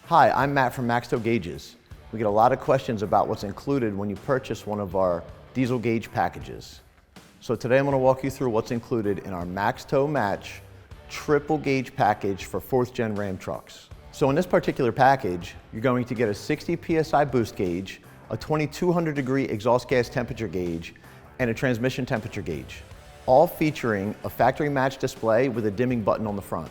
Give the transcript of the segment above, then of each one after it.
Hi, I'm Matt from MaxTow Gauges. We get a lot of questions about what's included when you purchase one of our diesel gauge packages. So today I'm going to walk you through what's included in our MaxTow Match triple gauge package for 4th gen Ram trucks. So in this particular package, you're going to get a 60 PSI boost gauge, a 2200 degree exhaust gas temperature gauge, and a transmission temperature gauge, all featuring a factory match display with a dimming button on the front.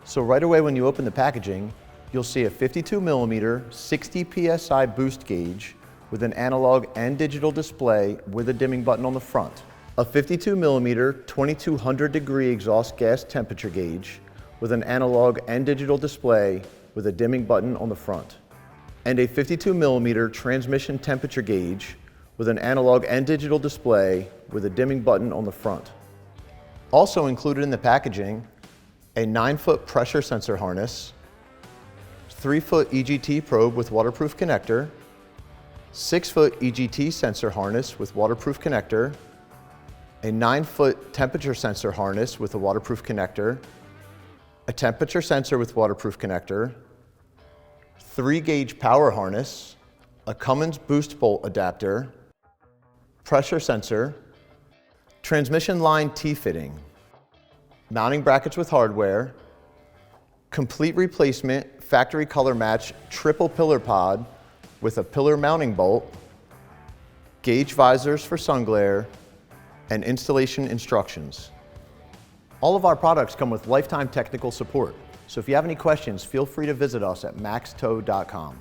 So right away when you open the packaging, you'll see a 52 millimeter 60 PSI boost gauge with an analog and digital display with a dimming button on the front, a 52 millimeter 2200 degree exhaust gas temperature gauge with an analog and digital display with a dimming button on the front, and a 52 millimeter transmission temperature gauge with an analog and digital display with a dimming button on the front. Also included in the packaging, a 9-foot pressure sensor harness, 3-foot EGT probe with waterproof connector, 6-foot EGT sensor harness with waterproof connector, a 9-foot temperature sensor harness with a waterproof connector, a temperature sensor with waterproof connector, 3-gauge power harness, a Cummins Boost bolt adapter, pressure sensor, transmission line T-fitting, mounting brackets with hardware, complete replacement factory color match triple pillar pod with a pillar mounting bolt, gauge visors for sun glare, and installation instructions. All of our products come with lifetime technical support, so if you have any questions, feel free to visit us at maxtow.com.